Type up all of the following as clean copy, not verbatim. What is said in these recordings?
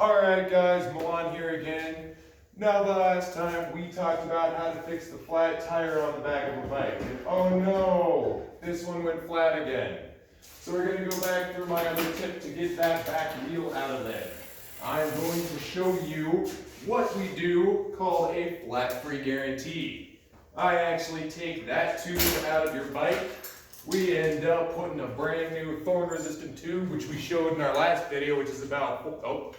Alright guys, Milan here again. Now the last time we talked about how to fix the flat tire on the back of a bike. And oh no, this one went flat again. So we're going to go back through my other tip to get that back wheel out of there. I'm going to show you what we do called a flat-free guarantee. I actually take that tube out of your bike. We end up putting a brand new thorn-resistant tube, which we showed in our last video, which is about, okay,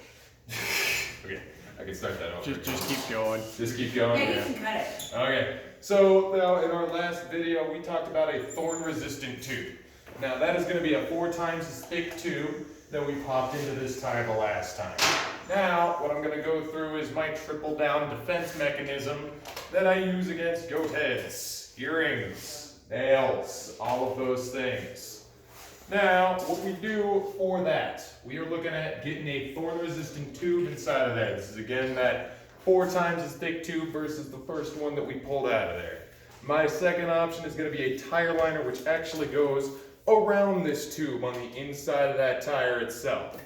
I can start that over. Just keep going. Just keep going? Yeah, you can cut it. Okay, so now in our last video, we talked about a thorn-resistant tube. Now that is going to be a 4 times as thick tube that we popped into this tire the last time. Now, what I'm going to go through is my triple down defense mechanism that I use against goat heads, earrings, nails, all of those things. Now, what we do for that, we are looking at getting a thorn-resistant tube inside of there. This is again that 4 times as thick tube versus the first one that we pulled out of there. My second option is going to be a tire liner, which actually goes around this tube on the inside of that tire itself.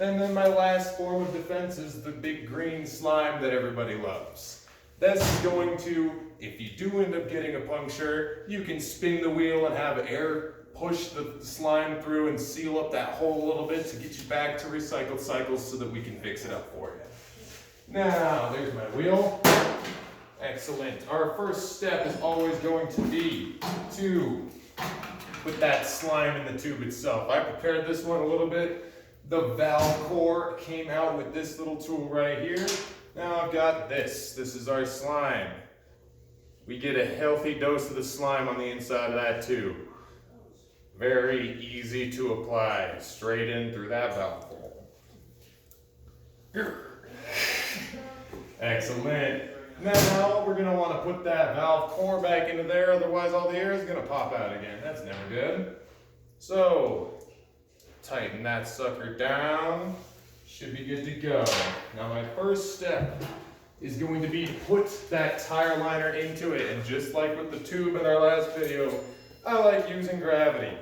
And then my last form of defense is the big green slime that everybody loves. This is going to, if you do end up getting a puncture, you can spin the wheel and have air push the slime through and seal up that hole a little bit to get you back to recycled cycles so that we can fix it up for you. Now, there's my wheel. Excellent. Our first step is always going to be to put that slime in the tube itself. I prepared this one a little bit. The valve core came out with this little tool right here. Now I've got this. This is our slime. We get a healthy dose of the slime on the inside of that tube. Very easy to apply. Straight in through that valve hole. Excellent. Now we're going to want to put that valve core back into there, otherwise all the air is going to pop out again. That's never good. So, tighten that sucker down. Should be good to go. Now my first step is going to be to put that tire liner into it. And just like with the tube in our last video, I like using gravity.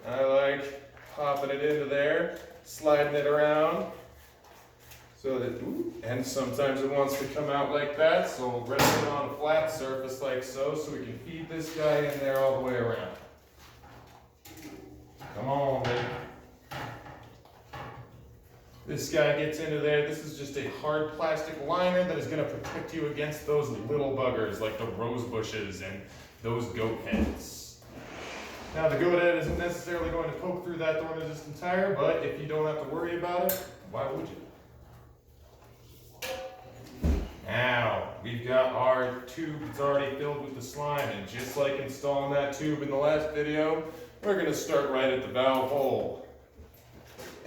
I like popping it into there, sliding it around. So that, and sometimes it wants to come out like that, so we'll rest it on a flat surface like so we can feed this guy in there all the way around. Come on, baby. This guy gets into there. This is just a hard plastic liner that is going to protect you against those little buggers like the rose bushes and those goat heads. Now the goat head isn't necessarily going to poke through that thorn-resistant tire, but if you don't have to worry about it, why would you? Now, we've got our tube that's already filled with the slime, and just like installing that tube in the last video, we're going to start right at the valve hole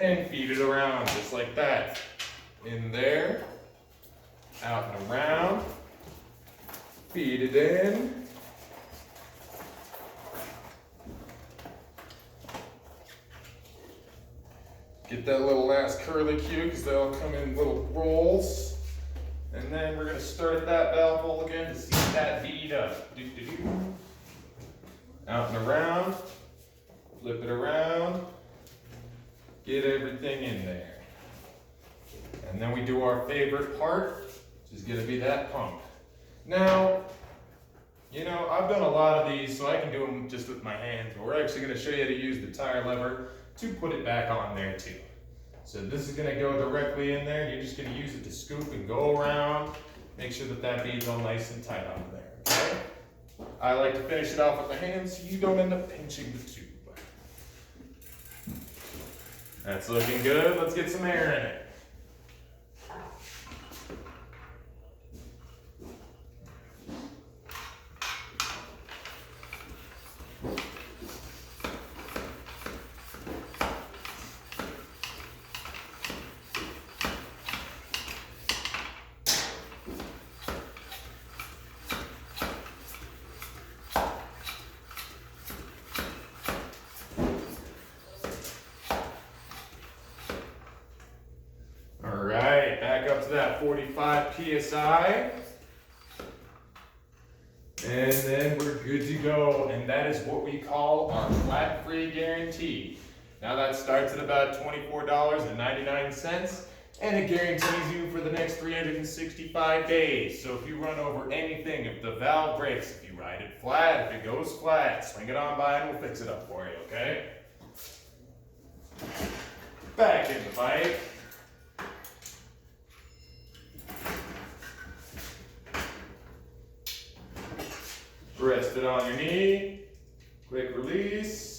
and feed it around just like that. In there, out and around, feed it in. Get that little last curly cue because they'll come in little rolls. And then we're going to start at that valve hole again to see that bead up. Out and around, flip it around, get everything in there. And then we do our favorite part, which is going to be that pump. Now, you know, I've done a lot of these, so I can do them just with my hands, but we're actually going to show you how to use the tire lever to put it back on there too. So this is going to go directly in there. You're just going to use it to scoop and go around. Make sure that that bead's all nice and tight on there, okay? I like to finish it off with the hands so you don't end up pinching the tube. That's looking good. Let's get some air in it. Alright, back up to that 45 PSI. And then we're good to go. And that is what we call our flat-free guarantee. Now that starts at about $24.99. And it guarantees you for the next 365 days. So if you run over anything, if the valve breaks, if you ride it flat, if it goes flat, swing it on by and we'll fix it up for you, okay? Back in the bike. Rest it on your knee. Quick release.